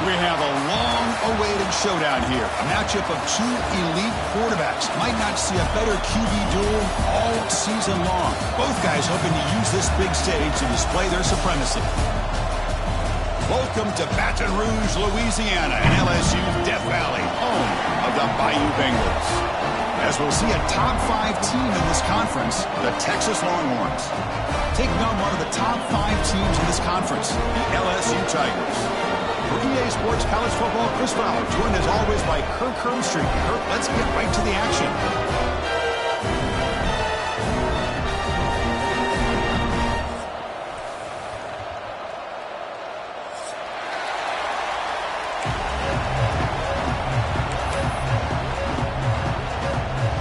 We have a long-awaited showdown here. A matchup of two elite quarterbacks. Might not see a better QB duel all season long. Both guys hoping to use this big stage to display their supremacy. Welcome to Baton Rouge, Louisiana, and LSU's Death Valley, home of the Bayou Bengals. As we'll see a top 5 team in this conference, the Texas Longhorns, taking on one of the top 5 teams in this conference, the LSU Tigers. For EA Sports College Football, Chris Fowler, joined as always by Kirk Hermstreet. Kirk, let's get right to the action.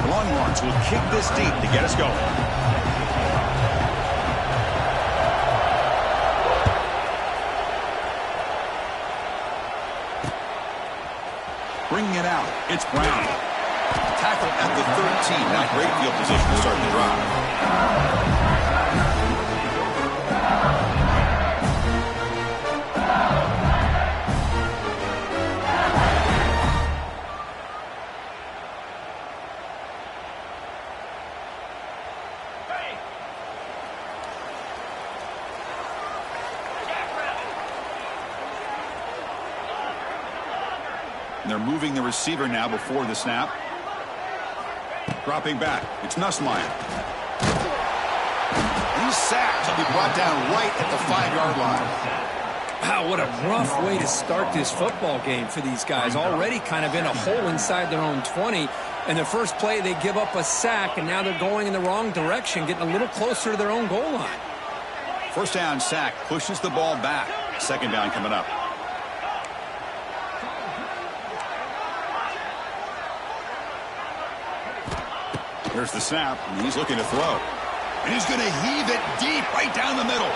The Longhorns will kick this deep to get us going. Bringing it out, it's Brown. Tackle at the 13, not great field position to start the drive. They're moving the receiver now before the snap. Dropping back. It's Nussmeier. He's sacked. He'll be brought down right at the 5-yard line. Wow, what a rough way to start this football game for these guys. Already kind of in a hole inside their own 20. And the first play, they give up a sack, and now they're going in the wrong direction, getting a little closer to their own goal line. First down sack pushes the ball back. Second down coming up. Here's the snap, and he's looking to throw. And he's going to heave it deep right down the middle.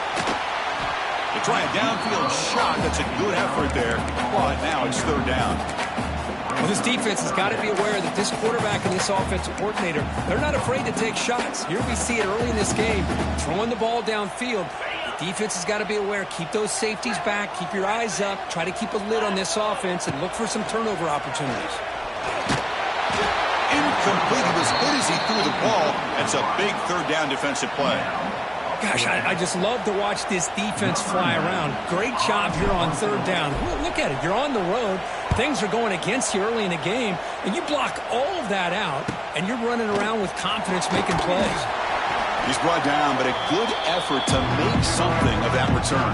They try a downfield shot. That's a good effort there. But now it's third down. Well, this defense has got to be aware that this quarterback and this offensive coordinator, they're not afraid to take shots. Here we see it early in this game, throwing the ball downfield. The defense has got to be aware. Keep those safeties back. Keep your eyes up. Try to keep a lid on this offense and look for some turnover opportunities. Incomplete. He was hit as he threw the ball. That's a big third down defensive play. Gosh, I just love to watch this defense fly around. Great job here on third down. Look at it. You're on the road. Things are going against you early in the game, and you block all of that out, and you're running around with confidence making plays. He's brought down, but a good effort to make something of that return.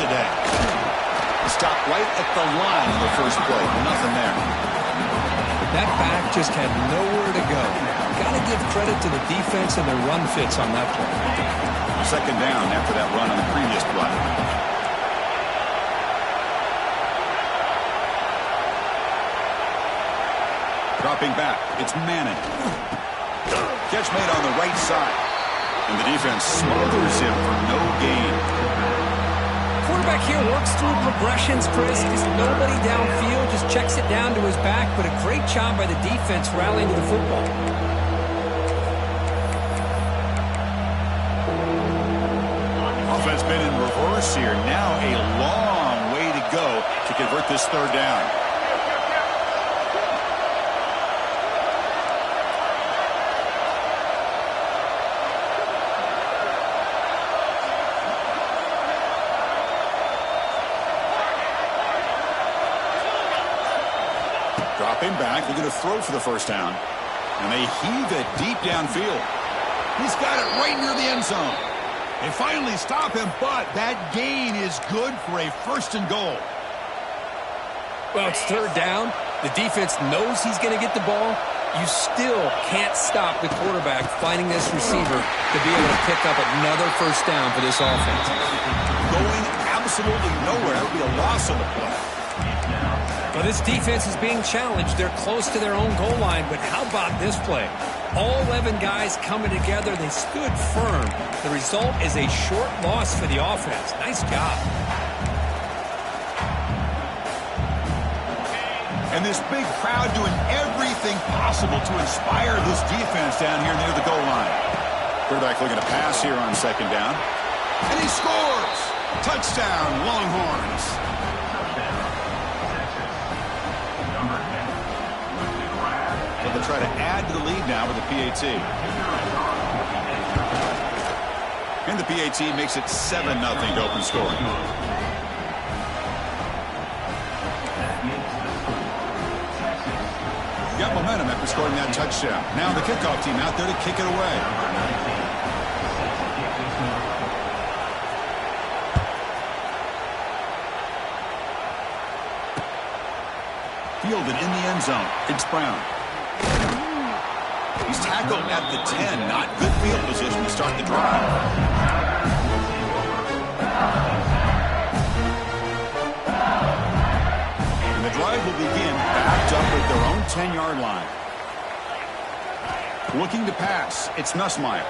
Today. Stop right at the line on the first play. Nothing there. That back just had nowhere to go. Got to give credit to the defense and their run fits on that play. Second down after that run on the previous play. Dropping back. It's Manning. Catch made on the right side. And the defense smothers him for no gain. Quarterback here works through progressions, Chris. Just nobody downfield, just checks it down to his back, but a great job by the defense rallying to the football. Offense been in reverse here. Now a long way to go to convert this third down. Dropping back, they're going to throw for the first down. And they heave it deep downfield. He's got it right near the end zone. They finally stop him, but that gain is good for a first and goal. Well, it's third down. The defense knows he's going to get the ball. You still can't stop the quarterback finding this receiver to be able to pick up another first down for this offense. Going absolutely nowhere. That would be a loss on the play. Well, this defense is being challenged. They're close to their own goal line, but how about this play? All 11 guys coming together. They stood firm. The result is a short loss for the offense. Nice job. And this big crowd doing everything possible to inspire this defense down here near the goal line. Quarterback looking to pass here on second down. And he scores! Touchdown, Longhorns. So they'll try to add to the lead now with the PAT. And the PAT makes it 7-0 to open scoring. Got momentum after scoring that touchdown. Now the kickoff team out there to kick it away. Fielded in the end zone. It's Brown. He's tackled at the 10. Not good field position to start the drive. And the drive will begin backed up at their own 10-yard line. Looking to pass. It's Nussmeier.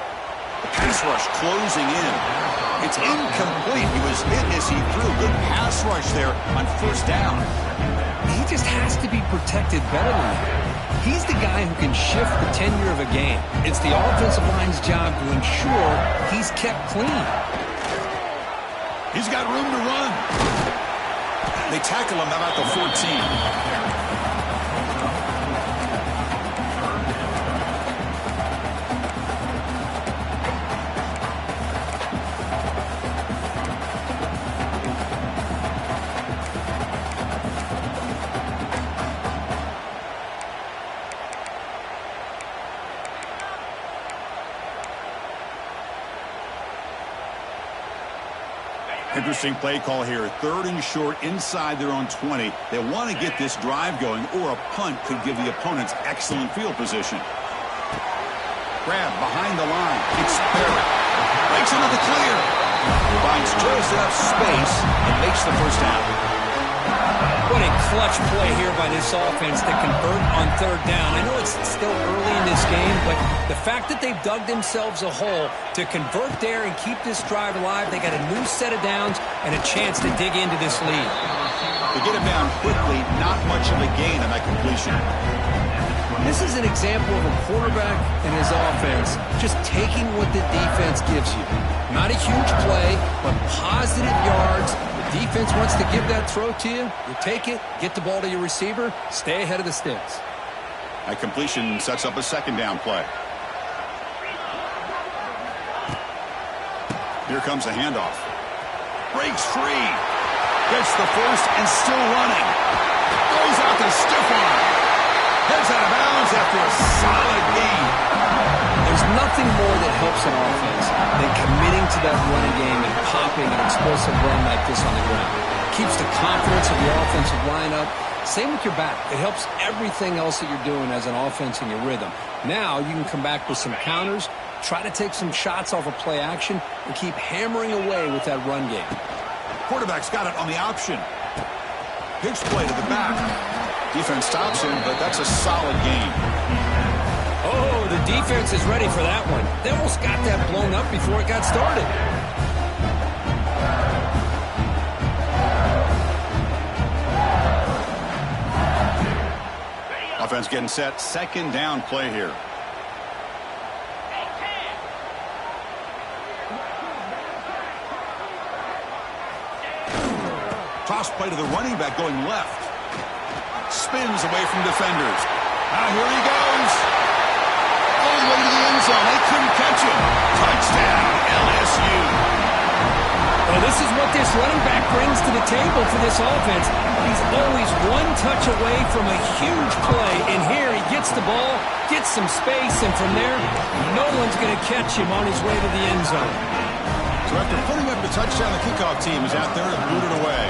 The pass rush closing in. It's incomplete. He was hit as he threw. Good pass rush there on first down. He just has to be protected better than that. He's the guy who can shift the tenure of a game. It's the offensive line's job to ensure he's kept clean. He's got room to run. They tackle him about the 14. Interesting play call here. 3rd and short inside their own 20. They want to get this drive going, or a punt could give the opponents excellent field position. Grab behind the line. It's Barrett. Breaks into the clear. Finds just enough space and makes the first down. What a clutch play here by this offense to convert on 3rd down. I know it's still early in this game, but the fact that they've dug themselves a hole to convert there and keep this drive alive, they got a new set of downs and a chance to dig into this lead. They get it down quickly, not much of a gain on that completion. This is an example of a quarterback and his offense just taking what the defense gives you. Not a huge play, but positive yards. The defense wants to give that throw to you. You take it, get the ball to your receiver, stay ahead of the sticks. That completion sets up a 2nd down play. Here comes the handoff. Breaks free. Gets the first and still running. Goes out to stiff arm. Heads out of bounds after a solid gain. There's nothing more that helps an offense than committing to that running game and popping an explosive run like this on the ground. Keeps the confidence of your offensive lineup. Same with your back. It helps everything else that you're doing as an offense in your rhythm. Now you can come back with some counters, try to take some shots off of play action, and keep hammering away with that run game. Quarterback's got it on the option. Pitch play to the back. Defense stops him, but that's a solid gain. Oh, the defense is ready for that one. They almost got that blown up before it got started. Offense getting set. 2nd down play here. Toss play to the running back going left. Spins away from defenders. Now here he goes. All the way to the end zone. They couldn't catch him. Touchdown, LSU. Well, this is what this running back brings to the table for this offense. He's always one touch away from a huge play. And here he gets the ball, gets some space, and from there, no one's going to catch him on his way to the end zone. So after putting up the touchdown, the kickoff team is out there to boot it away.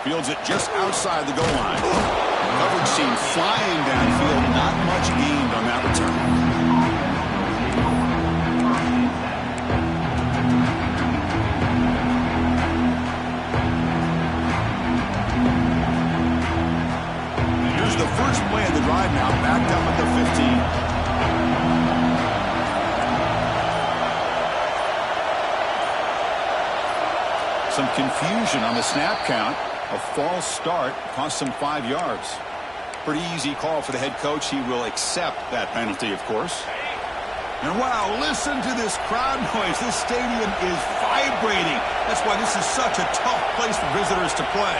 Fields it just outside the goal line. Coverage team flying downfield. Not much gained on that return. Some confusion on the snap count. A false start cost him 5 yards. Pretty easy call for the head coach. He will accept that penalty, of course. And wow, listen to this crowd noise. This stadium is vibrating. That's why this is such a tough place for visitors to play.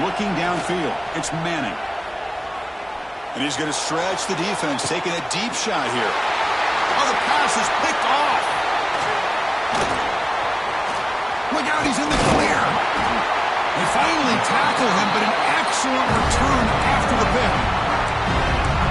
Looking downfield, it's Manning. And he's going to stretch the defense, taking a deep shot here. Oh, the pass is picked off. Look out, he's in the clear. They finally tackle him, but an excellent return after the pick.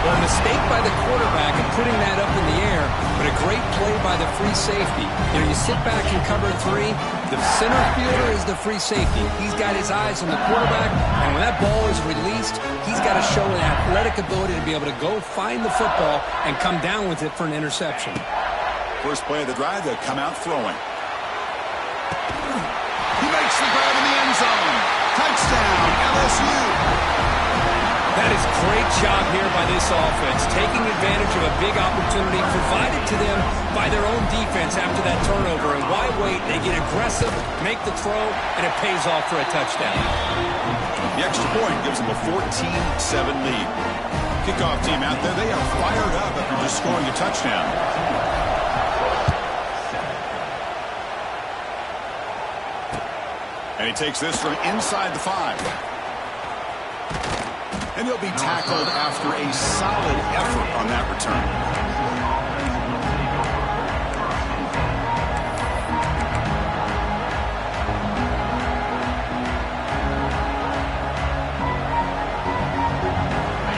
Well, a mistake by the quarterback in putting that up in the air, but a great play by the free safety. You know, you sit back in cover 3, the center fielder is the free safety. He's got his eyes on the quarterback, and when that ball is released, he's got to show an athletic ability to be able to go find the football and come down with it for an interception. First play of the drive, they'll come out throwing. He makes the grab in the end zone. Touchdown, LSU. That is great job here by this offense, taking advantage of a big opportunity provided to them by their own defense after that turnover. And why wait? They get aggressive, make the throw, and it pays off for a touchdown. The extra point gives them a 14-7 lead. Kickoff team out there, they are fired up after just scoring a touchdown. And he takes this from inside the 5. And he'll be tackled after a solid effort on that return.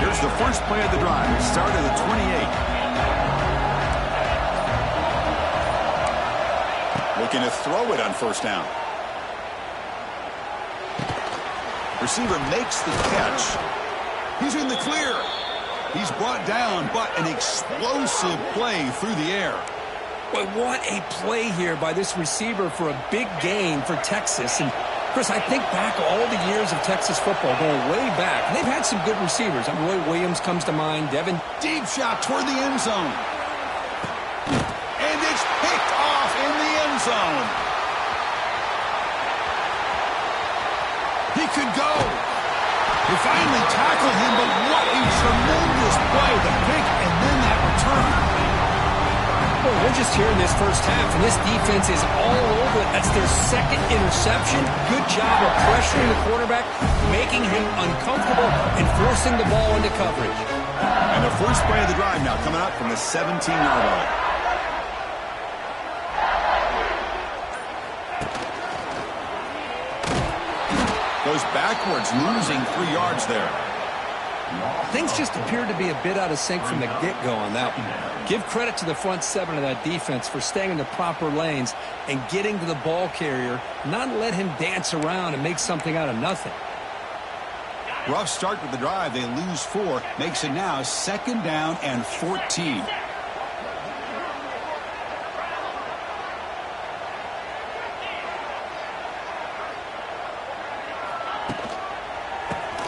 Here's the first play of the drive. It started at 28. Looking to throw it on first down. Receiver makes the catch. He's in the clear. He's brought down, but an explosive play through the air. Boy, what a play here by this receiver for a big gain for Texas. And, Chris, I think back all the years of Texas football, going way back. And they've had some good receivers. Roy Williams comes to mind. Devin. Deep shot toward the end zone. And it's picked off in the end zone. He could go. They finally tackle him, but what a tremendous play. The pick and then that return. Well, we're just here in this first half, and this defense is all over it. That's their second interception. Good job of pressuring the quarterback, making him uncomfortable, and forcing the ball into coverage. And the first play of the drive now coming up from the 17-yard line. Goes backwards, losing 3 yards there. Things just appeared to be a bit out of sync from the get-go on that one. Give credit to the front 7 of that defense for staying in the proper lanes and getting to the ball carrier, not let him dance around and make something out of nothing. Rough start with the drive. They lose 4. Makes it now 2nd down and 14.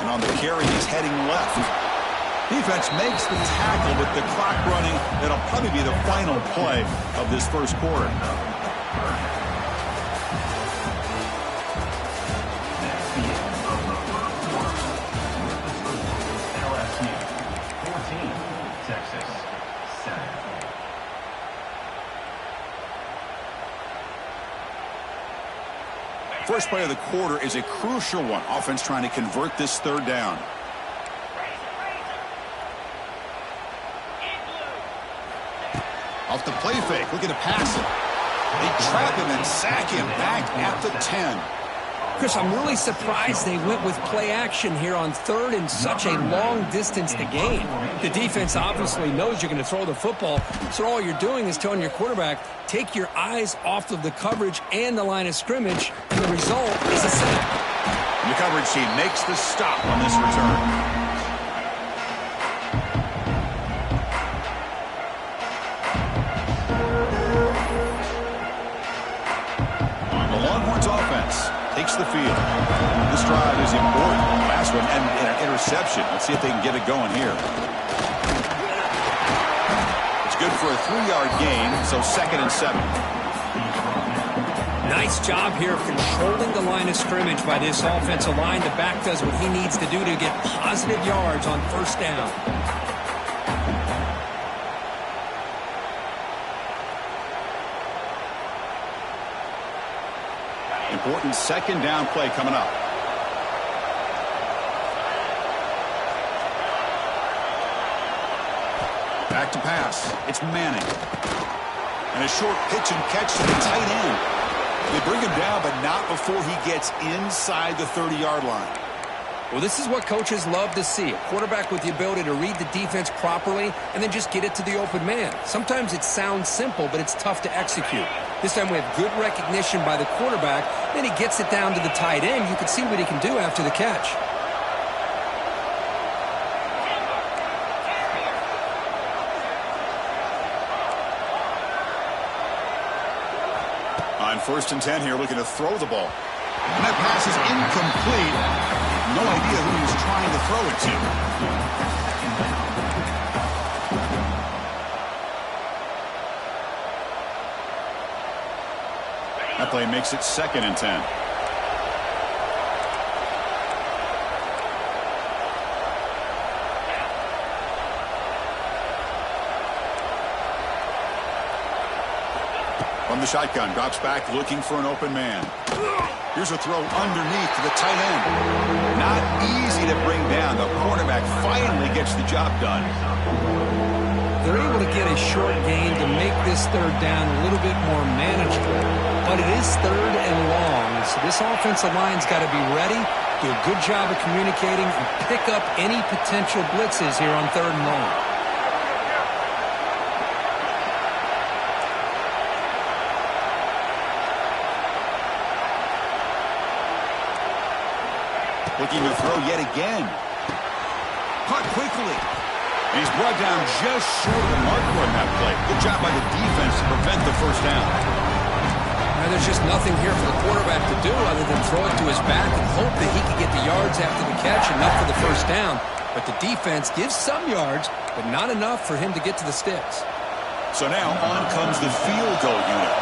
On the carry, he's heading left. Defense makes the tackle with the clock running. It'll probably be the final play of this first quarter. LSU 14, Texas 7. First play of the quarter is a crucial one. Offense trying to convert this 3rd down. Off the play fake, looking to pass it. They trap him and sack him back at the 10. Chris, I'm really surprised they went with play action here on 3rd and such a long distance to gain. The defense obviously knows you're going to throw the football, so all you're doing is telling your quarterback, take your eyes off of the coverage and the line of scrimmage, and the result is a sack. The coverage team makes the stop on this return. Takes the field. This drive is important. Last one and an interception. Let's see if they can get it going here. It's good for a 3-yard gain, so 2nd and 7. Nice job here of controlling the line of scrimmage by this offensive line. The back does what he needs to do to get positive yards on 1st down. Important 2nd down play coming up. Back to pass. It's Manning. And a short pitch and catch to the tight end. They bring him down, but not before he gets inside the 30-yard line. Well, this is what coaches love to see. A quarterback with the ability to read the defense properly and then just get it to the open man. Sometimes it sounds simple, but it's tough to execute. This time we have good recognition by the quarterback. Then he gets it down to the tight end. You can see what he can do after the catch. On 1st and 10 here, looking to throw the ball. And that pass is incomplete. No idea who he was trying to throw it to. That play makes it 2nd and 10. From the shotgun, drops back looking for an open man. Here's a throw underneath to the tight end. Not easy to bring down. The quarterback finally gets the job done. They're able to get a short gain to make this 3rd down a little bit more manageable. But it is 3rd and long, so this offensive line's got to be ready, do a good job of communicating, and pick up any potential blitzes here on 3rd and long. Looking to throw yet again. Caught quickly. And he's brought down just short of the marker on that play. Good job by the defense to prevent the 1st down. Now there's just nothing here for the quarterback to do other than throw it to his back and hope that he can get the yards after the catch, enough for the 1st down. But the defense gives some yards, but not enough for him to get to the sticks. So now on comes the field goal unit.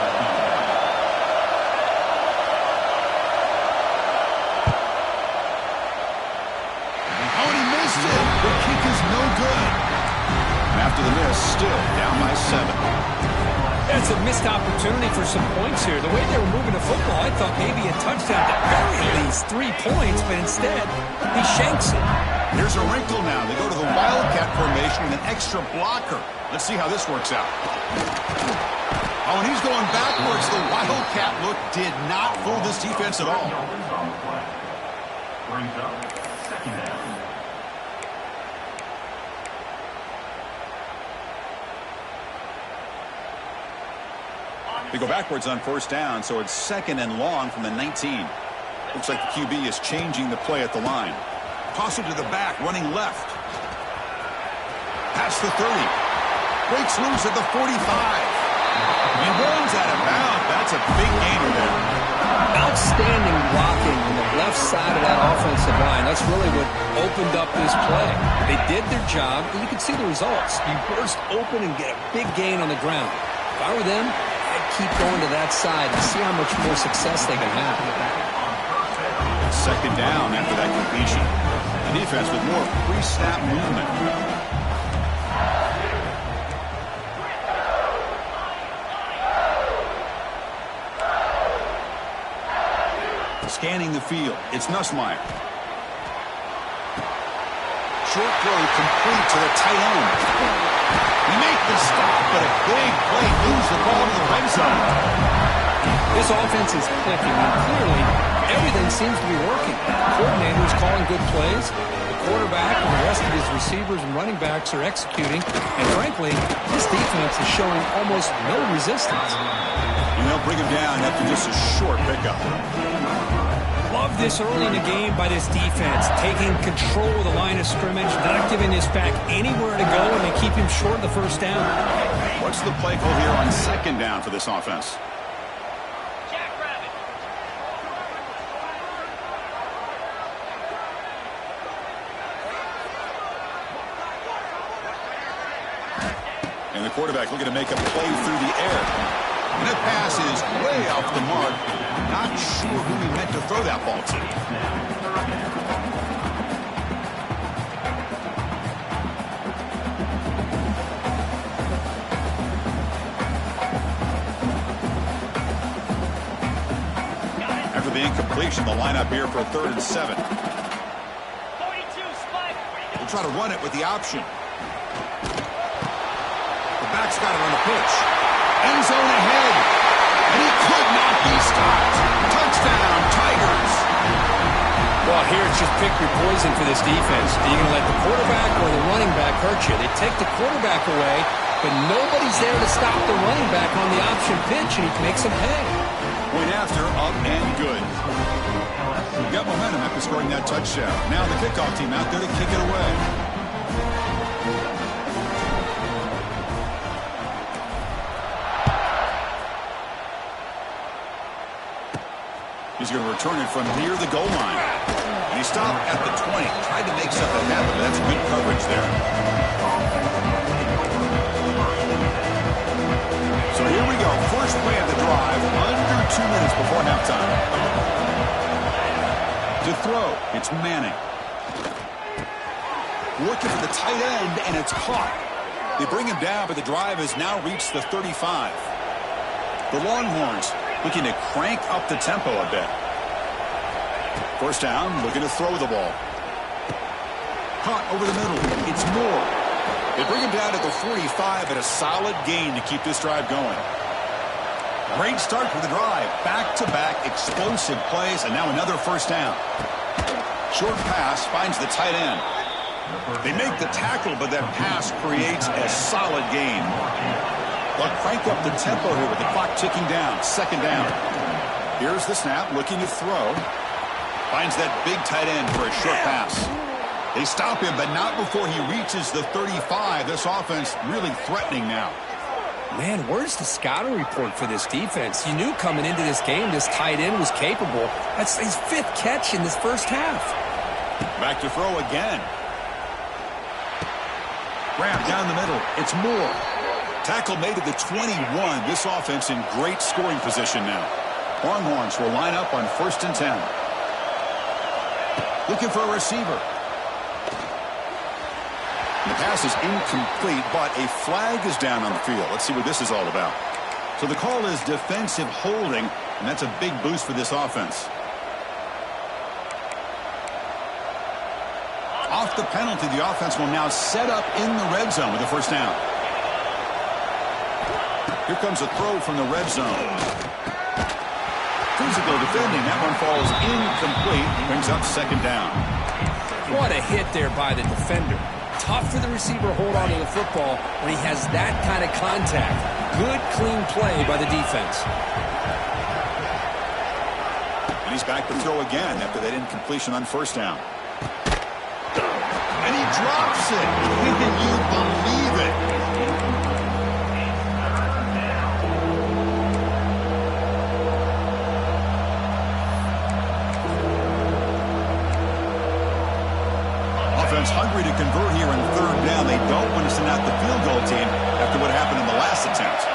The kick is no good. After the miss, still down by 7. That's a missed opportunity for some points here. The way they were moving the football, I thought maybe a touchdown, at very least 3 points, but instead, he shanks it. Here's a wrinkle now. They go to the Wildcat formation with an extra blocker. Let's see how this works out. Oh, and he's going backwards. The Wildcat look did not fool this defense at all. Brings up 2nd down. They go backwards on 1st down, so it's 2nd and long from the 19. Looks like the QB is changing the play at the line. Toss it to the back, running left. Past the 30. Breaks loose at the 45. He runs out of bounds. That's a big gainer there. Outstanding blocking on the left side of that offensive line. That's really what opened up this play. They did their job, and you can see the results. You burst open and get a big gain on the ground. If I were them, I'd keep going to that side and see how much more success they can have. 2nd down after that completion. The defense with more pre-snap movement. Scanning the field. It's Nussmeier. Short throw complete to the tight end. We make the stop, but a big play moves the ball to the red zone. This offense is clicking, and clearly everything seems to be working. The coordinator is calling good plays. The quarterback and the rest of his receivers and running backs are executing. And frankly, this defense is showing almost no resistance. And they'll bring him down after just a short pickup. Love this early in the game by this defense, taking control of the line of scrimmage, not giving this back anywhere to go, and they keep him short of the 1st down. What's the play call here on 2nd down for this offense? And the quarterback looking to make a play through the air. And that pass is way off the mark. Not sure who he meant to throw that ball to. After the incompletion, the lineup here for a 3rd and 7. We'll try to run it with the option. The back's got it on the pitch. End zone ahead. And he could not be stopped. Touchdown, Tigers. Well, here it's just pick your poison for this defense. Are you going to let the quarterback or the running back hurt you? They take the quarterback away, but nobody's there to stop the running back on the option pitch, and he makes them pay. Point after, up and good. We got momentum after scoring that touchdown. Now the kickoff team out there to kick it away. He's going to return it from near the goal line. And he stopped at the 20. Tried to make something happen, but that's good coverage there. So here we go. First play of the drive. Under 2 minutes before halftime. To throw, it's Manning. Looking for the tight end, and it's caught. They bring him down, but the drive has now reached the 35. The Longhorns looking to crank up the tempo a bit. First down, looking to throw the ball. Caught over the middle. It's Moore. They bring him down to the 45, and a solid gain to keep this drive going. Great start for the drive. Back-to-back explosive plays, and now another first down. Short pass finds the tight end. They make the tackle, but that pass creates a solid gain. They'll crank up the tempo here with the clock ticking down. Second down. Here's the snap, looking to throw. Finds that big tight end for a short pass. They stop him, but not before he reaches the 35. This offense really threatening now. Man, where's the scouting report for this defense? You knew coming into this game this tight end was capable. That's his 5th catch in this first half. Back to throw again. Grab down the middle. It's Moore. Tackle made at the 21. This offense in great scoring position now. Longhorns will line up on 1st and 10. Looking for a receiver. The pass is incomplete, but a flag is down on the field. Let's see what this is all about. So the call is defensive holding, and that's a big boost for this offense. Off the penalty, the offense will now set up in the red zone with the first down. Here comes a throw from the red zone. Physical defending. That one falls incomplete. Brings up second down. What a hit there by the defender. Tough for the receiver to hold on to the football when he has that kind of contact. Good, clean play by the defense. And he's back to throw again after that incompletion on first down. And he drops it. Can you believe it? Offense hungry to convert here in third down. They don't want to send out the field goal team after what happened in the last attempt.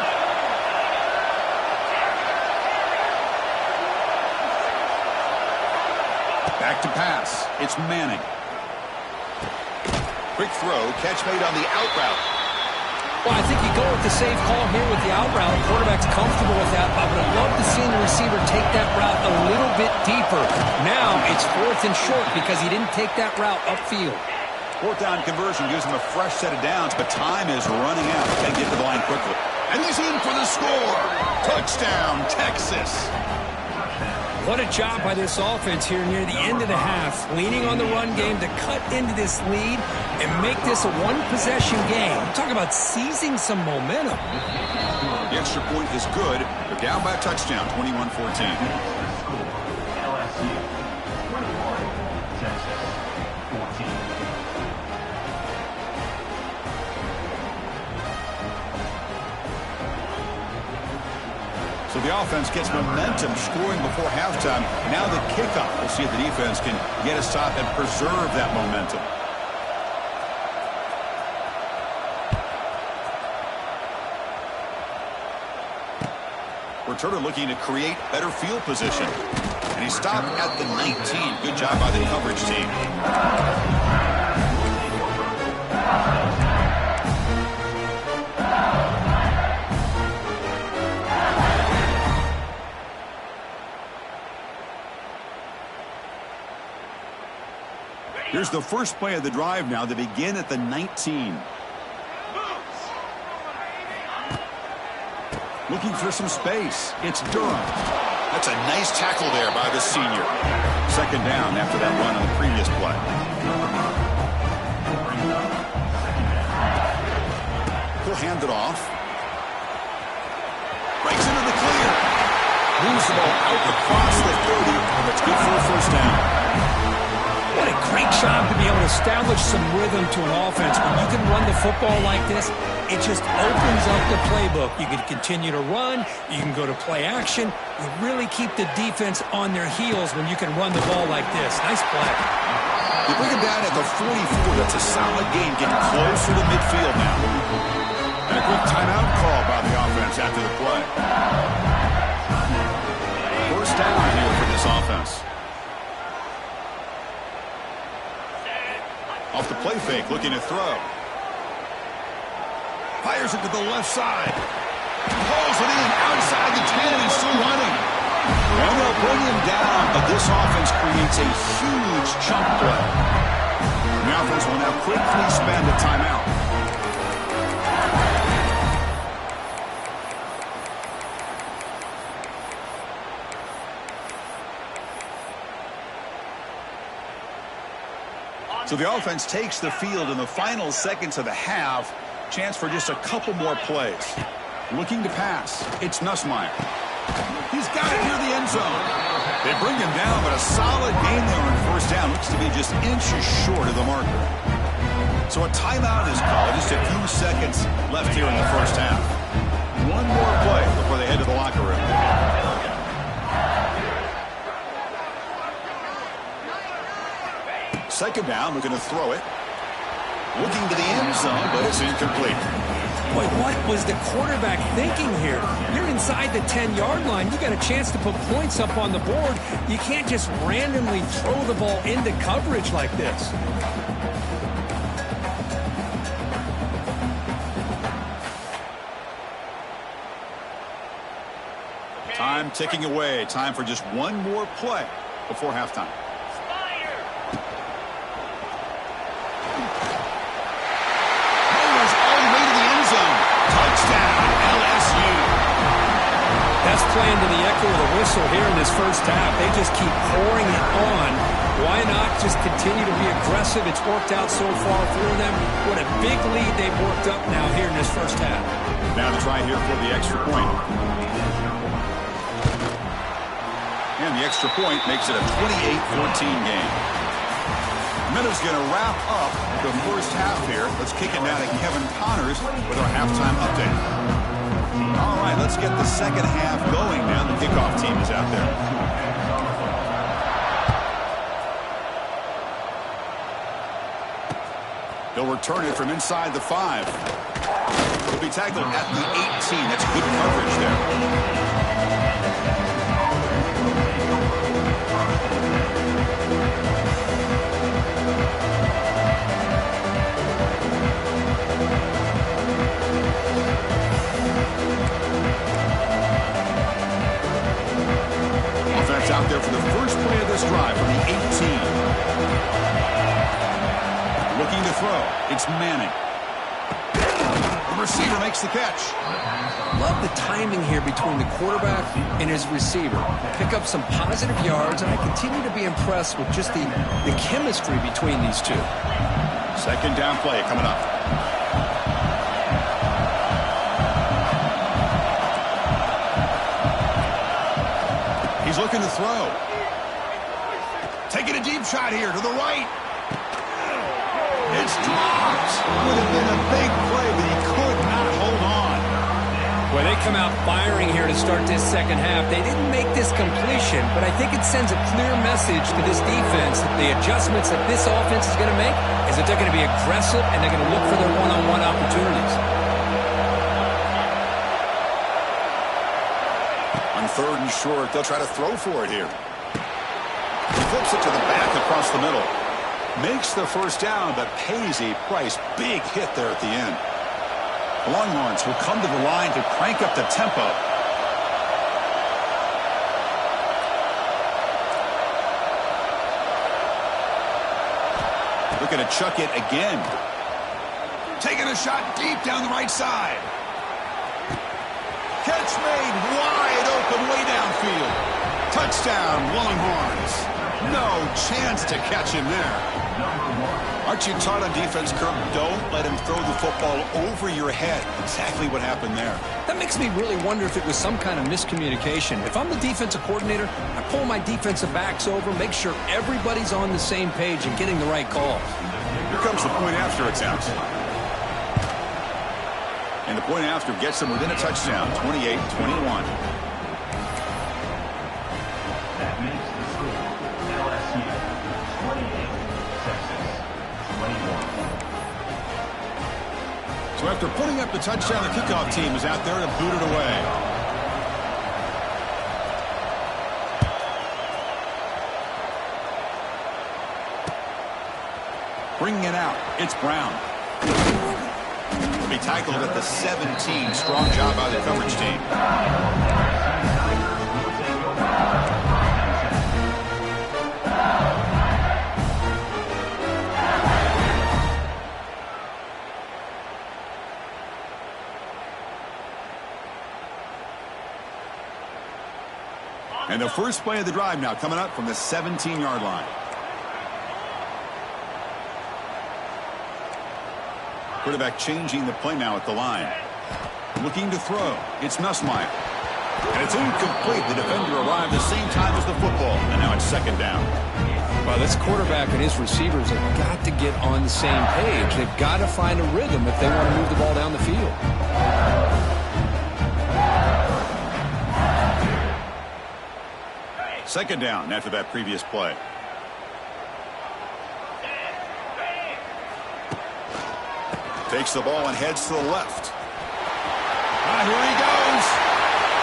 Back to pass. It's Manning. Quick throw. Catch made on the out route. Well, I think you go with the safe call here with the out route. Quarterback's comfortable with that. I would have loved to see the receiver take that route a little bit deeper. Now it's 4th and short because he didn't take that route upfield. 4th down conversion gives him a fresh set of downs, but time is running out. They get to the line quickly. And he's in for the score. Touchdown, Texas. What a job by this offense here near the end of the half, leaning on the run game to cut into this lead and make this a one-possession game. I'm talking about seizing some momentum. The extra point is good. They're down by a touchdown, 21-14. LSU 21, Texas 14. So the offense gets momentum scoring before halftime. Now the kickoff. We'll see if the defense can get a stop and preserve that momentum. Returner looking to create better field position. And he stopped at the 19. Good job by the coverage team. Here's the first play of the drive now. They begin at the 19. Looking for some space. It's Durham. That's a nice tackle there by the senior. Second down after that run on the previous play. He'll hand it off. Breaks into the clear. Moves the ball out across the 30. That's good for a first down. What a great job to be able to establish some rhythm to an offense. When you can run the football like this, it just opens up the playbook. You can continue to run. You can go to play action. You really keep the defense on their heels when you can run the ball like this. Nice play. You bring him down at the 44. That's a solid gain, getting closer to midfield now. And a quick timeout call by the offense after the play. First down here for this offense. Off the play fake, looking to throw. Fires it to the left side. Pulls it in outside the 10. He's still running. And they'll bring him down, but this offense creates a huge chunk play. The offense will now quickly spend a timeout. So the offense takes the field in the final seconds of the half. Chance for just a couple more plays. Looking to pass. It's Nussmeier. He's got it near the end zone. They bring him down, but a solid gain there on first down. Looks to be just inches short of the marker. So a timeout is called. Just a few seconds left here in the first half. One more play before they head to the locker room. Second down, looking to throw it. Looking to the end zone, but it's incomplete. Boy, what was the quarterback thinking here? You're inside the 10-yard line. You got a chance to put points up on the board. You can't just randomly throw the ball into coverage like this. Time ticking away. Time for just one more play before halftime. That's playing to the echo of the whistle here in this first half. They just keep pouring it on. Why not just continue to be aggressive? It's worked out so far for them. What a big lead they've worked up now here in this first half. Now to try here for the extra point. And the extra point makes it a 28-14 game. Minutes going to wrap up the first half here. Let's kick it now to Kevin Connors with our halftime update. All right, let's get the second half going now. The kickoff team is out there. He'll return it from inside the 5. He'll be tackled at the 18. That's good coverage there. Out there for the first play of this drive from the 18. Looking to throw. It's Manning. The receiver makes the catch. Love the timing here between the quarterback and his receiver. Pick up some positive yards, and I continue to be impressed with just the chemistry between these two. Second down play coming up. He's looking to throw. Taking a deep shot here to the right. It's dropped. Would have been a big play, but he could not hold on. Well, they come out firing here to start this second half. They didn't make this completion, but I think it sends a clear message to this defense that the adjustments that this offense is going to make is that they're going to be aggressive and they're going to look for their one-on-one opportunities. like they'll try to throw for it here. He flips it to the back across the middle. Makes the first down, but pays a price. Big hit there at the end. The Longhorns will come to the line to crank up the tempo. Looking to chuck it again. Taking a shot deep down the right side. Catch made wide open way downfield. Touchdown, Longhorns. No chance to catch him there. Aren't you taught on defense, Kirk? Don't let him throw the football over your head. Exactly what happened there. That makes me really wonder if it was some kind of miscommunication. If I'm the defensive coordinator, I pull my defensive backs over, make sure everybody's on the same page and getting the right calls. Here comes the point after attempt. And the point after gets them within a touchdown, 28-21. That makes the score LSU 28, Texas 21. So after putting up the touchdown, the kickoff team is out there to boot it away. Bringing it out, it's Brown. Will be tackled at the 17. Strong job by the coverage team. And the first play of the drive now coming up from the 17-yard line. Quarterback changing the play now at the line. Looking to throw. It's Nussmeier. And it's incomplete. The defender arrived the same time as the football. And now it's second down. Well, this quarterback and his receivers have got to get on the same page. They've got to find a rhythm if they want to move the ball down the field. Second down after that previous play. Takes the ball and heads to the left. Here he goes.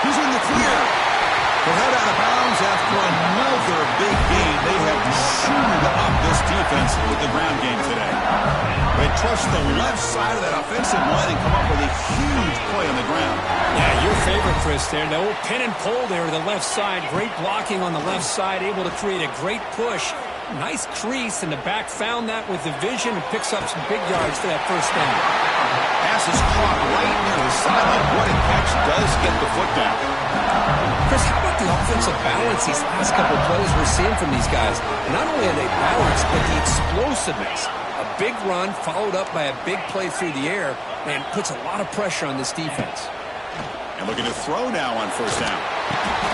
He's in the clear. He'll head out of bounds after another big gain. They have chewed up this defense with the ground game today. They trust the left side of that offensive line and come up with a huge play on the ground. Yeah, your favorite, Chris, there. The old pin and pull there to the left side. Great blocking on the left side, able to create a great push. Nice crease, and the back found that with the vision and picks up some big yards for that first down. Pass is caught right near the sideline. What a catch. Does get the foot down. Chris, how about the offensive balance these last couple of plays we're seeing from these guys? Not only are they balanced, but the explosiveness. A big run followed up by a big play through the air, and puts a lot of pressure on this defense. And looking to throw now on first down.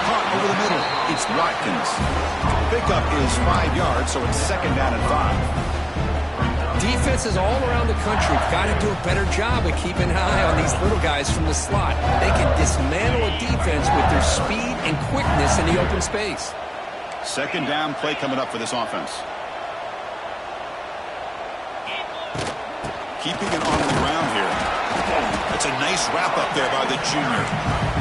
Caught over the middle. It's Watkins. Pickup is 5 yards, so it's second down and 5. Defenses all around the country have got to do a better job of keeping an eye on these little guys from the slot. They can dismantle a defense with their speed and quickness in the open space. Second down play coming up for this offense. Keeping it on the ground here. That's a nice wrap up there by the junior.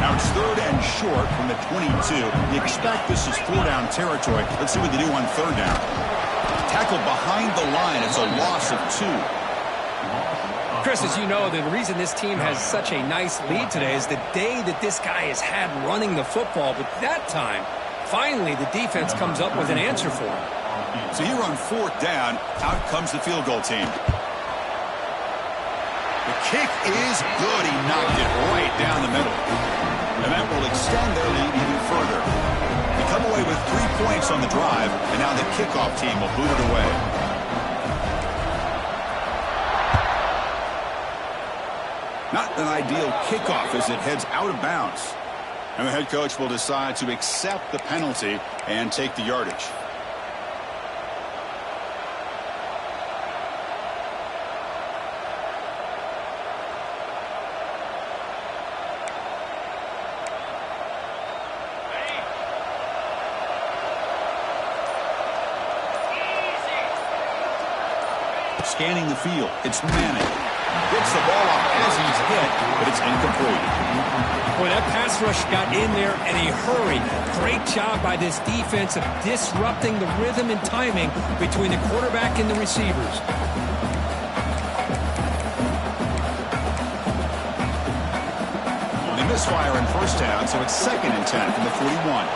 Now it's third and short from the 22. You expect this is 4-down territory. Let's see what they do on third down. Tackled behind the line. It's a loss of 2. Chris, as you know, the reason this team has such a nice lead today is the day that this guy has had running the football. But that time, finally, the defense comes up with an answer for him. So here on fourth down, out comes the field goal team. The kick is good. He knocked it right down the middle. And that will extend their lead even further. They come away with 3 points on the drive, and now the kickoff team will boot it away. Not an ideal kickoff as it heads out of bounds. And the head coach will decide to accept the penalty and take the yardage. Scanning the field, it's Manning. Gets the ball off as he's hit, but It's incomplete. Boy, that pass rush got in there in a hurry. Great job by this defense of disrupting the rhythm and timing between the quarterback and the receivers. They misfire in first down, so it's 2nd and 10 from the 41.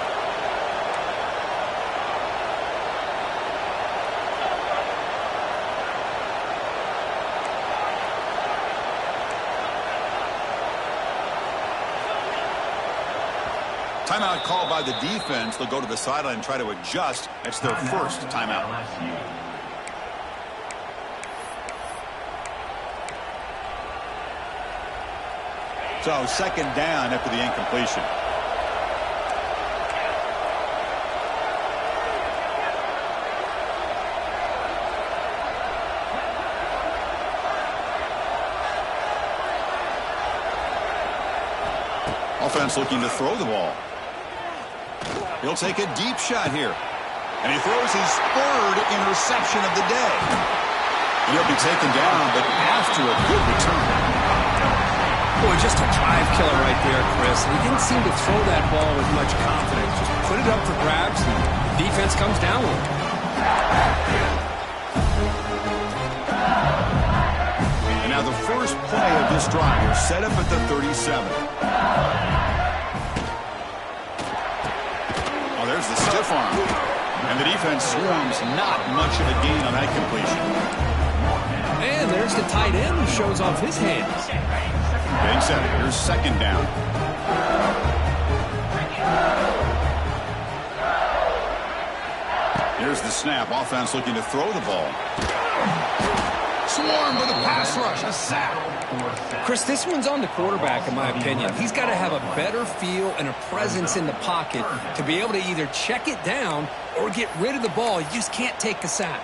Timeout called by the defense. They'll go to the sideline and try to adjust. That's their first timeout. So 2nd down after the incompletion. Offense looking to throw the ball. He'll take a deep shot here. And he throws his 3rd interception of the day. And he'll be taken down, but after a good return. Boy, just a drive killer right there, Chris. He didn't seem to throw that ball with much confidence. Just put it up for grabs, and the defense comes down with it. And now the first play of this drive is set up at the 37. There's the stiff arm. And the defense swarms. Not much of a gain on that completion. And there's the tight end who shows off his hands. Getting set. Here's 2nd down. Here's the snap. Offense looking to throw the ball. Swarm with a pass rush. A sack. Chris, this one's on the quarterback, in my opinion. He's got to have a better feel and a presence in the pocket to be able to either check it down or get rid of the ball. You just can't take the sack.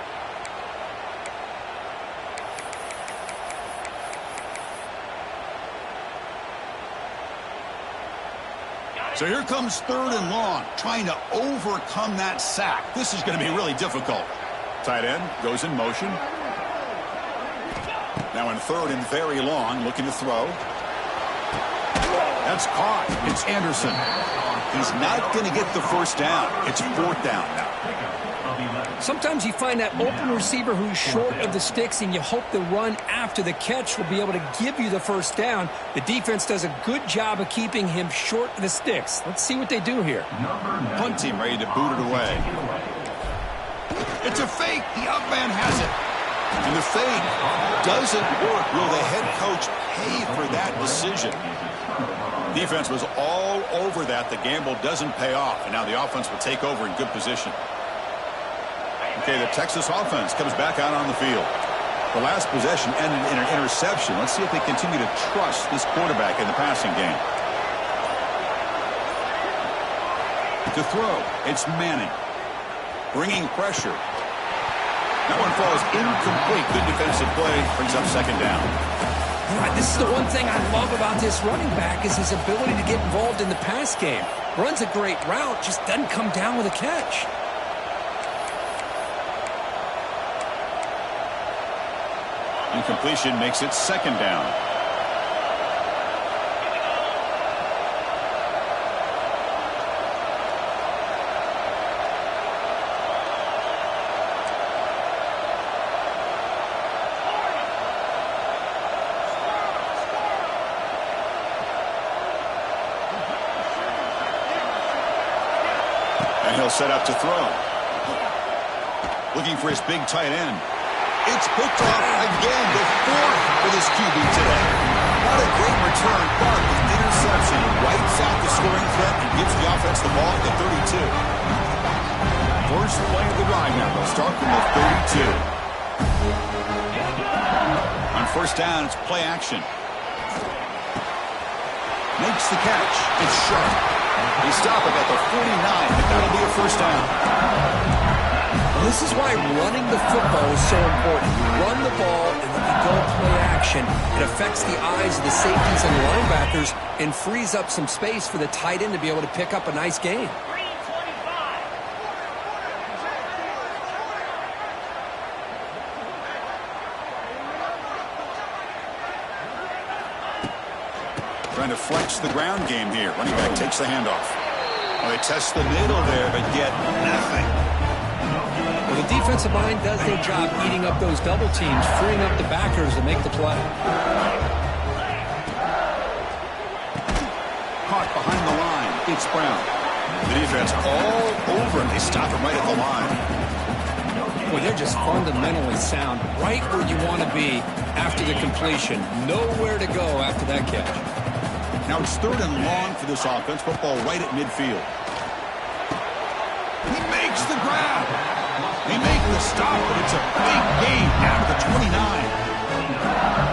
So here comes 3rd and long, trying to overcome that sack. This is going to be really difficult. Tight end goes in motion. Now in 3rd and very long, looking to throw. That's caught. It's Anderson. He's not going to get the first down. It's 4th down now. Sometimes you find that open receiver who's short of the sticks, and you hope the run after the catch will be able to give you the first down. The defense does a good job of keeping him short of the sticks. Let's see what they do here. Punt team ready to boot it away. It's a fake. The up man has it. And the fake doesn't work. Will the head coach pay for that decision? Defense was all over that. The gamble doesn't pay off. And now the offense will take over in good position. Okay, the Texas offense comes back out on the field. The last possession ended in an interception. Let's see if they continue to trust this quarterback in the passing game. To throw, it's Manning. Bringing pressure. That one falls incomplete. Good defensive play. Brings up 2nd down. This is the one thing I love about this running back is his ability to get involved in the pass game. Runs a great route, just doesn't come down with a catch. Incompletion makes it 2nd down. And he'll set up to throw. Looking for his big tight end. It's picked off again. The 4th for this QB today. Not a great return, but the interception wipes out the scoring threat and gives the offense the ball at the 32. First play of the ride now. They'll start from the 32. On first down, it's play action. Makes the catch. It's sharp. They stop it at the 49, but that'll be a first down. This is why running the football is so important. You run the ball, and then you go play action. It affects the eyes of the safeties and the linebackers and frees up some space for the tight end to be able to pick up a nice gain. Trying to flex the ground game here. Running back takes the handoff. Well, they test the middle there, but get nothing. Well, the defensive line does their job eating up those double teams, freeing up the backers to make the play. Caught behind the line. It's Brown. The defense all over him. They stop him right at the line. Well, they're just fundamentally sound, right where you want to be after the completion. Nowhere to go after that catch. Now it's 3rd and long for this offense. Football right at midfield. He makes the grab. They make the stop, but it's a big gain down to the 29.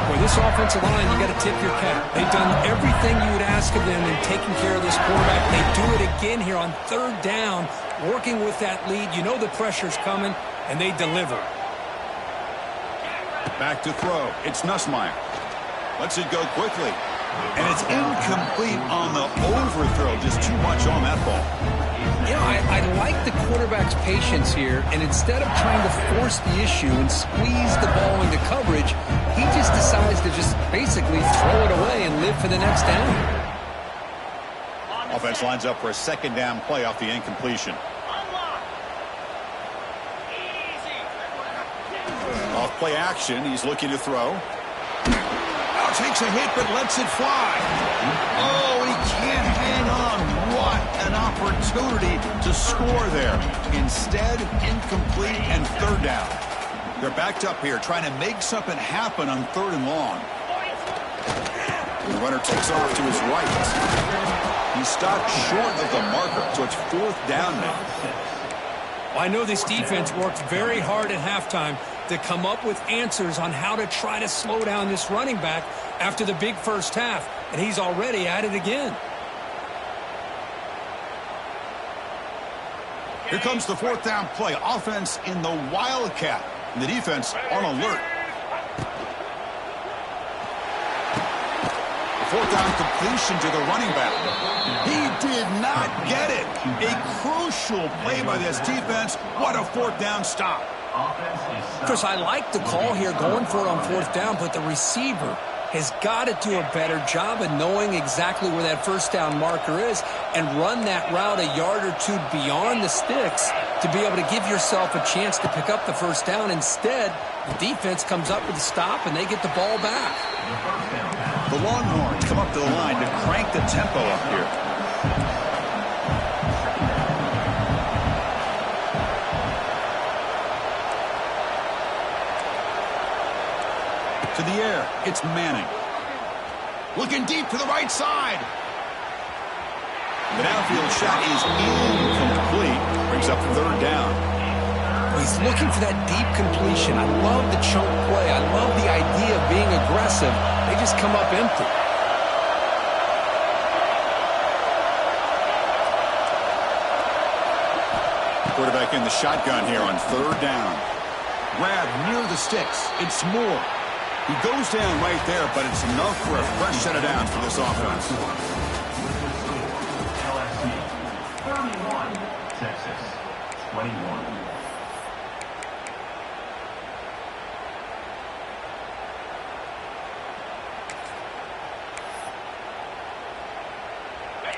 Boy, this offensive line, you got to tip your cap. They've done everything you would ask of them in taking care of this quarterback. They do it again here on 3rd down, working with that lead. You know the pressure's coming, and they deliver. Back to throw. It's Nussmeier. Lets it go quickly. And it's incomplete on the overthrow. Just too much on that ball. You know, I like the quarterback's patience here, and instead of trying to force the issue and squeeze the ball into coverage, he just decides to just basically throw it away and live for the next down. Offense lines up for a 2nd down play off the incompletion. Off play action, he's looking to throw. Now takes a hit but lets it fly. Oh, he can't hang on. What an opportunity to score there. Instead, incomplete and 3rd down. They're backed up here trying to make something happen on 3rd and long. The runner takes off to his right. He stopped short of the marker, so it's 4th down now. Well, I know this defense worked very hard at halftime to come up with answers on how to try to slow down this running back after the big first half, and he's already at it again. Here comes the 4th down play. Offense in the Wildcat. And the defense on alert. The 4th down completion to the running back. He did not get it. A crucial play by this defense. What a 4th down stop. Chris, I like the call here going for it on 4th down, but the receiver has got to do a better job of knowing exactly where that 1st down marker is and run that route a yard or two beyond the sticks to be able to give yourself a chance to pick up the 1st down. Instead, the defense comes up with a stop and they get the ball back. The Longhorns come up to the line to crank the tempo up here. To the air, it's Manning. Looking deep to the right side. The downfield shot is incomplete. Brings up 3rd down. He's looking for that deep completion. I love the chunk play. I love the idea of being aggressive. They just come up empty. Quarterback in the shotgun here on 3rd down. Grab near the sticks. It's Moore. He goes down right there, but it's enough for a fresh set of downs for this offense. LSU 31, Texas 21.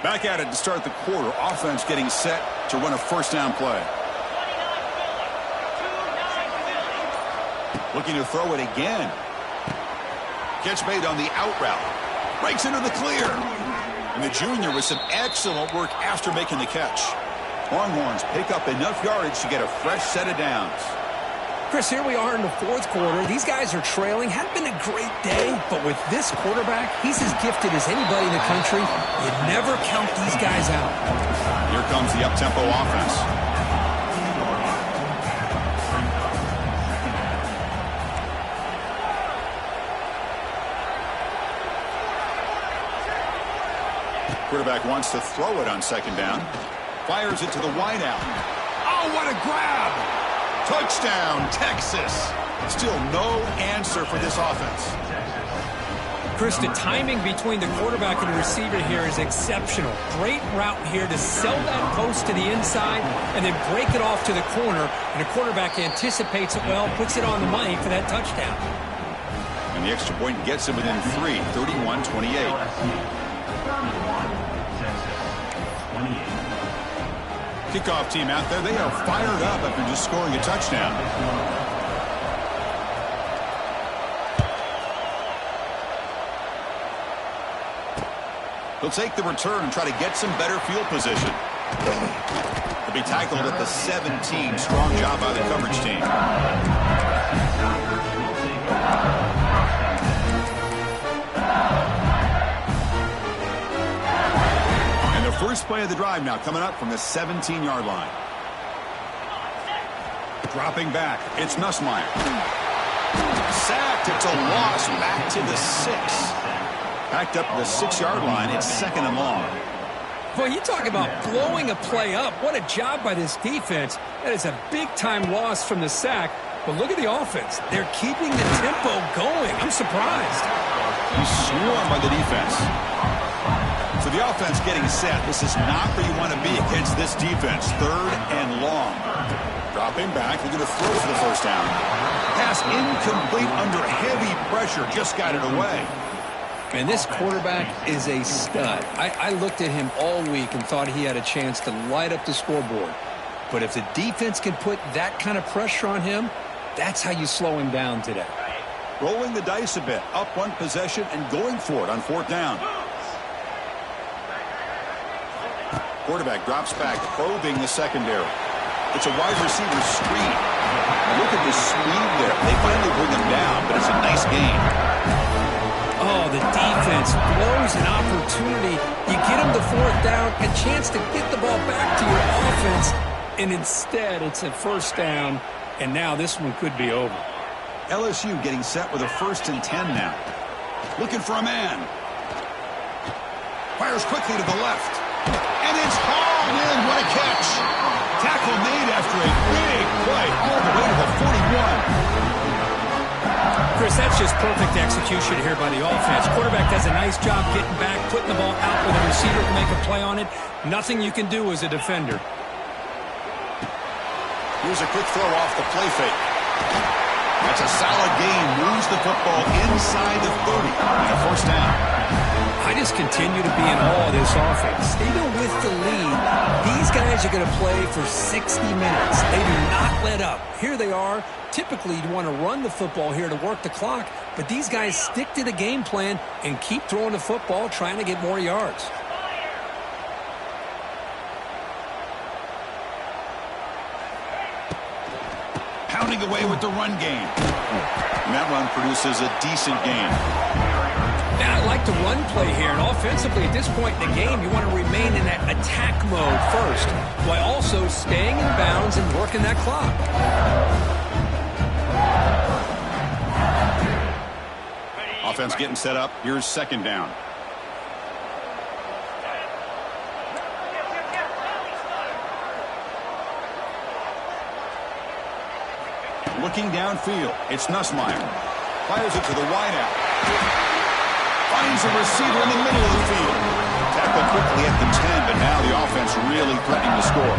Back at it to start the quarter. Offense getting set to run a 1st down play. Looking to throw it again. Catch made on the out route. Breaks into the clear. And the junior with some excellent work after making the catch. Longhorns pick up enough yardage to get a fresh set of downs. Chris, here we are in the 4th quarter. These guys are trailing. Hadn't been a great day, but with this quarterback, he's as gifted as anybody in the country. You never count these guys out. Here comes the up-tempo offense. Quarterback wants to throw it on 2nd down. Fires it to the wideout. Oh, what a grab! Touchdown, Texas. Still no answer for this offense. Chris, the timing between the quarterback and the receiver here is exceptional. Great route here to sell that post to the inside and then break it off to the corner. And the quarterback anticipates it well, puts it on the money for that touchdown. And the extra point gets him within 3, 31-28. Texas 28. Kickoff team out there, they are fired up after just scoring a touchdown. He'll take the return and try to get some better field position. He'll be tackled at the 17. Strong job by the coverage team. And the first play of the drive now coming up from the 17-yard line. Dropping back, it's Nussmeier. Sacked, it's a loss back to the 6. Backed up the 6-yard line. It's 2nd and long. Well, you talk about blowing a play up. What a job by this defense. That is a big-time loss from the sack. But look at the offense. They're keeping the tempo going. I'm surprised. He's swarmed by the defense. So the offense getting set. This is not where you want to be against this defense. 3rd and long. Dropping back. They're going to throw for the first down. Pass incomplete under heavy pressure. Just got it away. And this quarterback is a stud. I looked at him all week and thought he had a chance to light up the scoreboard. But if the defense can put that kind of pressure on him, that's how you slow him down today. Rolling the dice a bit. Up one possession and going for it on 4th down. Quarterback drops back, probing the secondary. It's a wide receiver screen. Look at the speed there. They finally bring him down, but it's a nice game. Oh, the defense blows an opportunity. You get him the 4th down, a chance to get the ball back to your offense, and instead it's a 1st down, and now this one could be over. LSU getting set with a 1st and 10 now. Looking for a man. Fires quickly to the left. And it's hauled in. What a catch. Tackle made after a big play all the way to the 41. Chris, that's just perfect execution here by the offense. Quarterback does a nice job getting back, putting the ball out where the receiver can make a play on it. Nothing you can do as a defender. Here's a quick throw off the play fake. That's a solid gain. Moves the football inside the 30 and a 1st down. I just continue to be in awe of this offense. Even with the lead, these guys are going to play for 60 minutes. They do not let up. Here they are. Typically, you'd want to run the football here to work the clock, but these guys stick to the game plan and keep throwing the football, trying to get more yards. Pounding away with the run game. And that run produces a decent gain. Now, I like the run play here, and offensively at this point in the game, you want to remain in that attack mode first, while also staying in bounds and working that clock. Offense getting set up. Here's 2nd down. Looking downfield. It's Nussmeier. Fires it to the wideout. Finds a receiver in the middle of the field. Tackled quickly at the 10, but now the offense really threatening to score.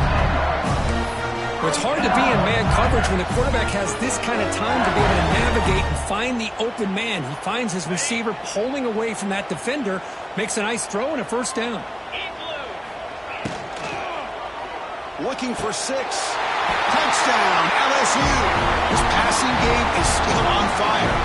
Well, it's hard to be in man coverage when the quarterback has this kind of time to be able to navigate and find the open man. He finds his receiver pulling away from that defender, makes a nice throw and a 1st down. Looking for 6. Touchdown, LSU. His passing game is still on fire.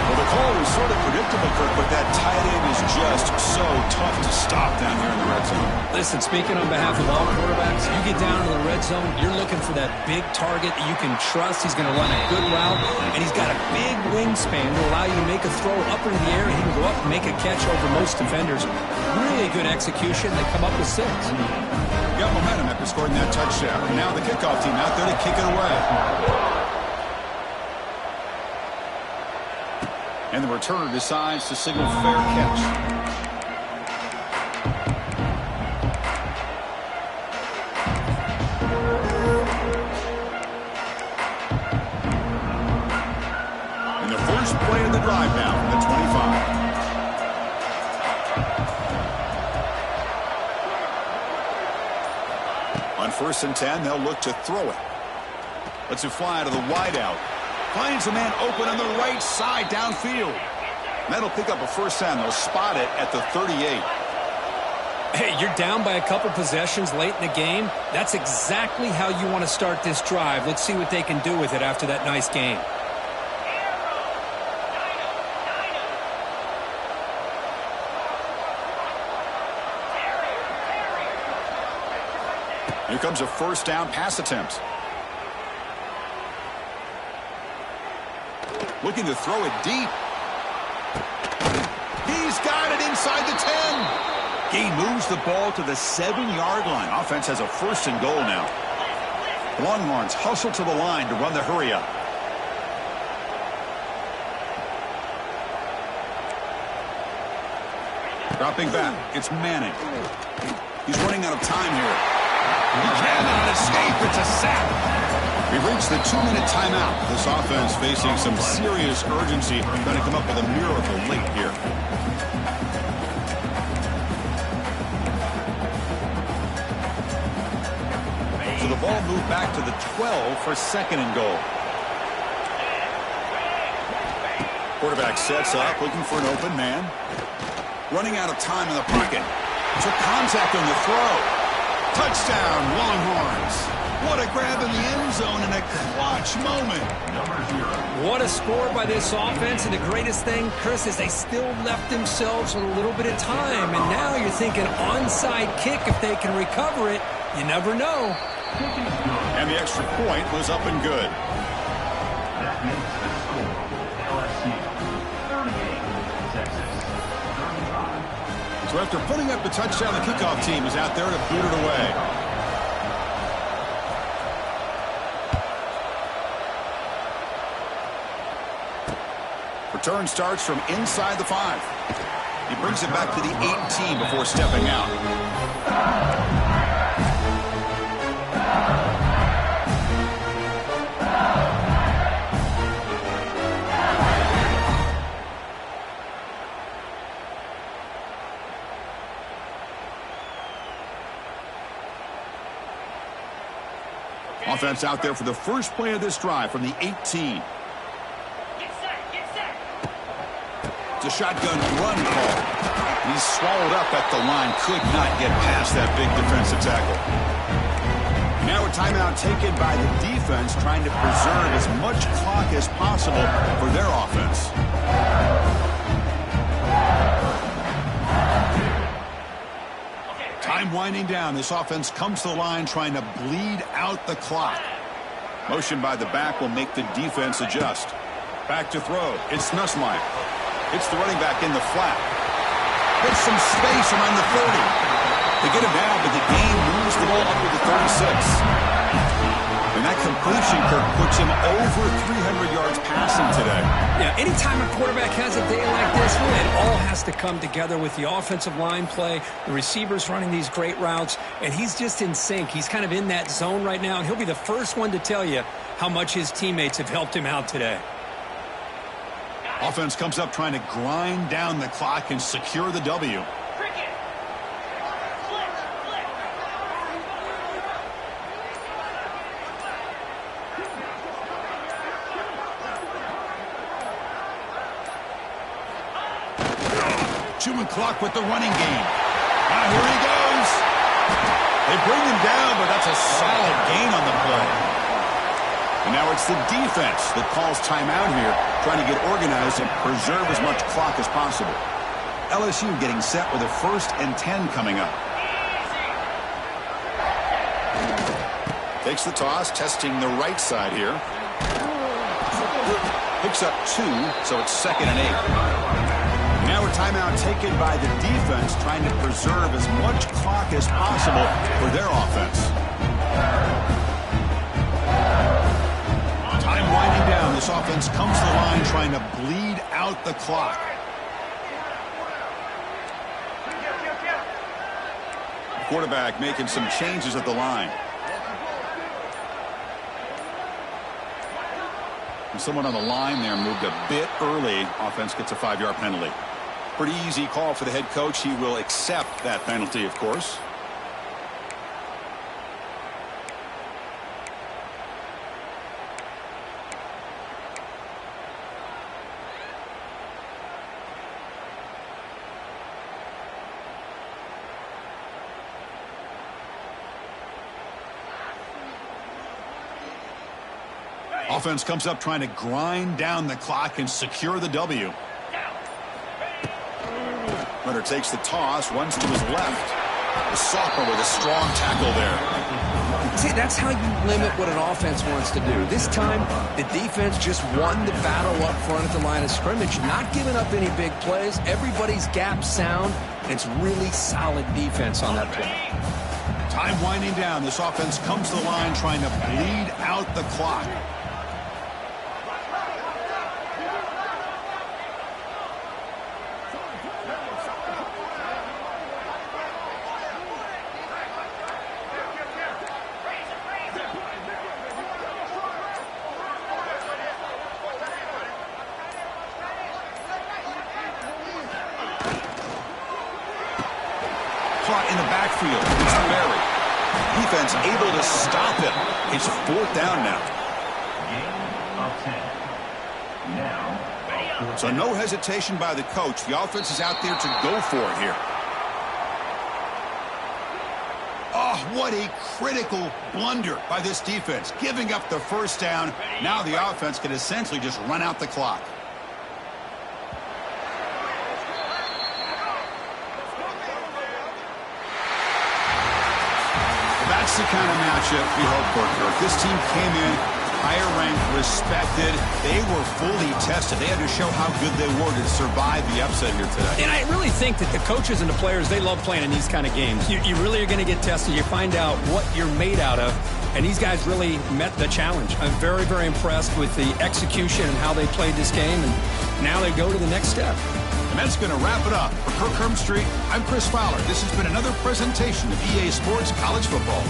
Well, the call was sort of predictable, Kirk, but that tight end is just so tough to stop down here in the red zone. Listen, speaking on behalf of all quarterbacks, you get down to the red zone, you're looking for that big target that you can trust. He's going to run a good route, and he's got a big wingspan to allow you to make a throw up into the air. He can go up and make a catch over most defenders. Really good execution. They come up with 6. Got momentum after scoring that touchdown. And now the kickoff team out there to kick it away. And the returner decides to signal fair catch. And the first play of the drive now from the 25. On 1st and 10, they'll look to throw it. Lets it fly to the wideout. Finds a man open on the right side downfield. That'll pick up a first down. They'll spot it at the 38. Hey, you're down by a couple possessions late in the game. That's exactly how you want to start this drive. Let's see what they can do with it after that nice game. Here comes a first down pass attempt. Looking to throw it deep. He's got it inside the 10. He moves the ball to the 7-yard line. Offense has a first and goal now. Longhorns hustle to the line to run the hurry up. Dropping back, it's Manning. He's running out of time here. He cannot escape. It's a sack. We've reached the 2-minute timeout. This offense facing some serious urgency, trying to come up with a miracle late here. So the ball moved back to the 12 for second and goal. Quarterback sets up, looking for an open man. Running out of time in the pocket. Took contact on the throw. Touchdown, Longhorns. What a grab in the end zone in a clutch moment. What a score by this offense. And the greatest thing, Chris, is they still left themselves with a little bit of time. And now you're thinking onside kick if they can recover it. You never know. And the extra point was up and good. That makes the score LSU 38, Texas 35. So after putting up the touchdown, the kickoff team is out there to boot it away. Return starts from inside the 5. He brings it back to the 18 before stepping out. Offense out there for the first play of this drive from the 18. Get set. It's a shotgun run call. He's swallowed up at the line. Could not get past that big defensive tackle. Now a timeout taken by the defense, trying to preserve as much clock as possible for their offense. Time winding down. This offense comes to the line trying to bleed out the clock. Motion by the back will make the defense adjust. Back to throw. It's Nussmeier. It's the running back in the flat. Gets some space around the 30. They get him down, but the game moves the ball up to the 36. And that completion, Kirk, puts him over 300 yards passing today. Yeah, anytime a quarterback has a day like this, it all has to come together with the offensive line play, the receivers running these great routes, and he's just in sync. He's kind of in that zone right now, and he'll be the first one to tell you how much his teammates have helped him out today. Offense comes up trying to grind down the clock and secure the W. Chewing clock with the running game. Here he goes. They bring him down, but that's a solid gain on the play. And now it's the defense that calls timeout here, trying to get organized and preserve as much clock as possible. LSU getting set with a 1st and 10 coming up. Takes the toss, testing the right side here. Picks up 2, so it's 2nd and 8. Now a timeout taken by the defense, trying to preserve as much clock as possible for their offense. Time winding down. This offense comes to the line trying to bleed out the clock. Quarterback making some changes at the line. And someone on the line there moved a bit early. Offense gets a 5-yard penalty. Pretty easy call for the head coach. He will accept that penalty, of course. Offense comes up trying to grind down the clock and secure the W. Runner takes the toss, runs to his left. The sophomore with a strong tackle there. See, that's how you limit what an offense wants to do. This time, the defense just won the battle up front at the line of scrimmage, not giving up any big plays. Everybody's gap sound. It's really solid defense on that play. Time winding down. This offense comes to the line trying to bleed out the clock. Caught in the backfield. It's buried. Defense able to stop him. It's 4th down now. Gain of 10. Now, So no hesitation by the coach. The offense is out there to go for it here. Oh, what a critical blunder by this defense. Giving up the first down. Now the offense can essentially just run out the clock. That's the kind of matchup we hope for, Kirk. This team came in higher ranked, respected. They were fully tested. They had to show how good they were to survive the upset here today. And I really think that the coaches and the players, they love playing in these kind of games. You really are going to get tested. You find out what you're made out of. And these guys really met the challenge. I'm very, very impressed with the execution and how they played this game. And now they go to the next step. And that's going to wrap it up. For Kirk Street, I'm Chris Fowler. This has been another presentation of EA Sports College Football.